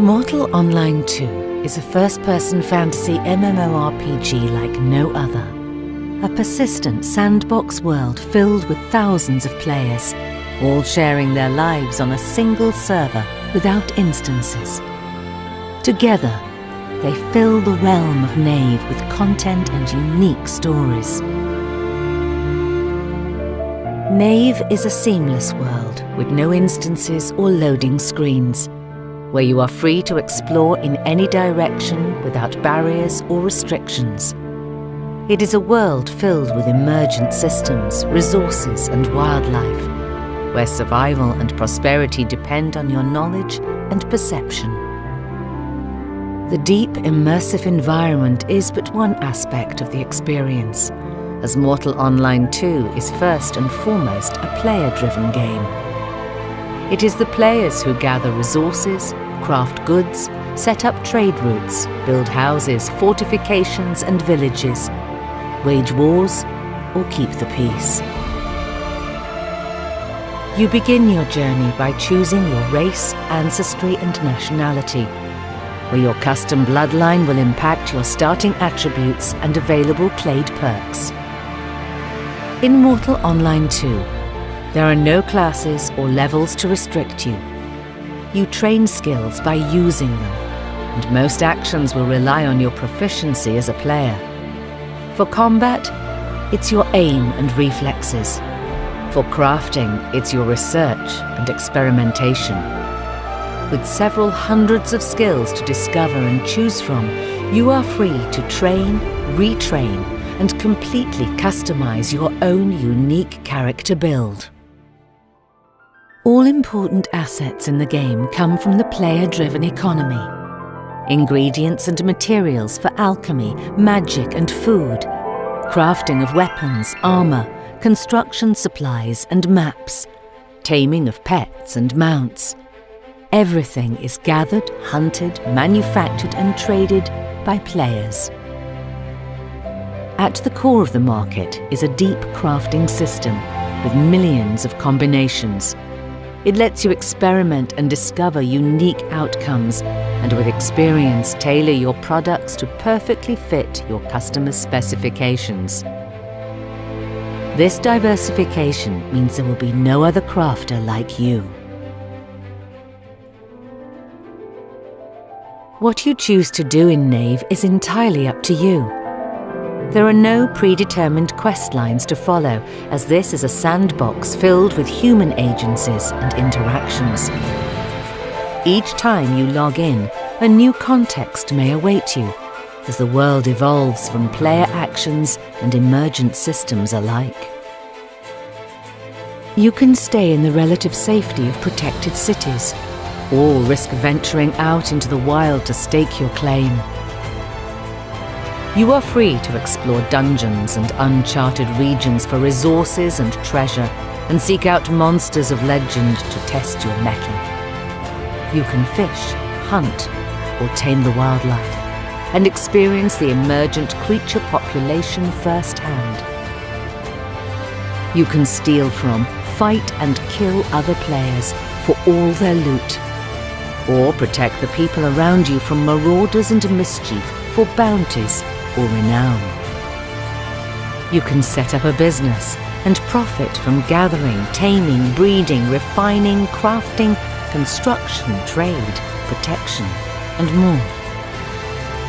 Mortal Online 2 is a first-person fantasy MMORPG like no other. A persistent sandbox world filled with thousands of players, all sharing their lives on a single server without instances. Together, they fill the realm of Nave with content and unique stories. Nave is a seamless world with no instances or loading screens, where you are free to explore in any direction without barriers or restrictions. It is a world filled with emergent systems, resources and wildlife, where survival and prosperity depend on your knowledge and perception. The deep, immersive environment is but one aspect of the experience, as Mortal Online 2 is first and foremost a player-driven game. It is the players who gather resources, craft goods, set up trade routes, build houses, fortifications and villages, wage wars, or keep the peace. You begin your journey by choosing your race, ancestry and nationality, where your custom bloodline will impact your starting attributes and available clade perks. In Mortal Online 2, there are no classes or levels to restrict you. You train skills by using them, and most actions will rely on your proficiency as a player. For combat, it's your aim and reflexes. For crafting, it's your research and experimentation. With several hundreds of skills to discover and choose from, you are free to train, retrain, and completely customize your own unique character build. All important assets in the game come from the player-driven economy. Ingredients and materials for alchemy, magic and food, crafting of weapons, armor, construction supplies and maps, taming of pets and mounts. Everything is gathered, hunted, manufactured and traded by players. At the core of the market is a deep crafting system with millions of combinations. It lets you experiment and discover unique outcomes, and with experience tailor your products to perfectly fit your customers' specifications. This diversification means there will be no other crafter like you. What you choose to do in Nave is entirely up to you. There are no predetermined quest lines to follow, as this is a sandbox filled with human agencies and interactions. Each time you log in, a new context may await you, as the world evolves from player actions and emergent systems alike. You can stay in the relative safety of protected cities, or risk venturing out into the wild to stake your claim. You are free to explore dungeons and uncharted regions for resources and treasure, and seek out monsters of legend to test your mettle. You can fish, hunt, or tame the wildlife, and experience the emergent creature population firsthand. You can steal from, fight and kill other players for all their loot, or protect the people around you from marauders and mischief for bounties or renown. You can set up a business and profit from gathering, taming, breeding, refining, crafting, construction, trade, protection, and more.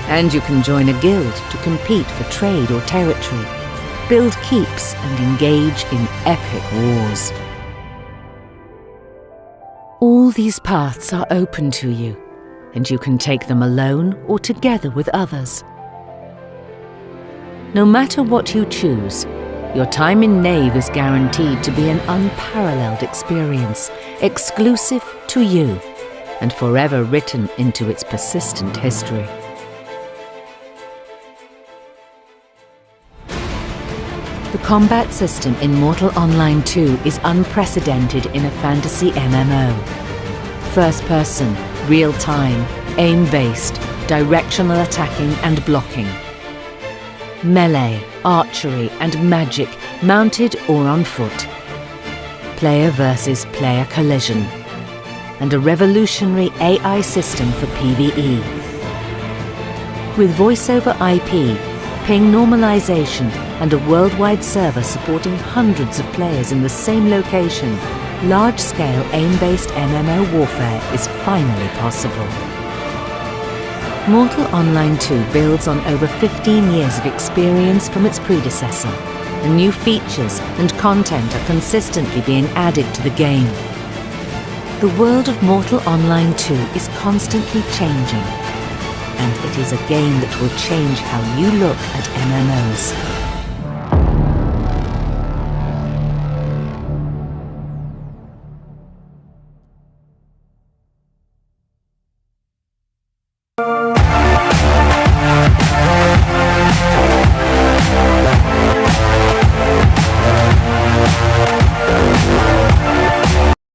And you can join a guild to compete for trade or territory, build keeps and engage in epic wars. All these paths are open to you, and you can take them alone or together with others. No matter what you choose, your time in Nave is guaranteed to be an unparalleled experience, exclusive to you, and forever written into its persistent history. The combat system in Mortal Online 2 is unprecedented in a fantasy MMO. First person, real-time, aim-based, directional attacking and blocking. Melee, archery and magic, mounted or on foot. Player versus player collision. and a revolutionary AI system for PvE. With voice-over IP, ping normalization, and a worldwide server supporting hundreds of players in the same location, large-scale aim-based MMO warfare is finally possible. Mortal Online 2 builds on over 15 years of experience from its predecessor, and new features and content are consistently being added to the game. The world of Mortal Online 2 is constantly changing, and it is a game that will change how you look at MMOs.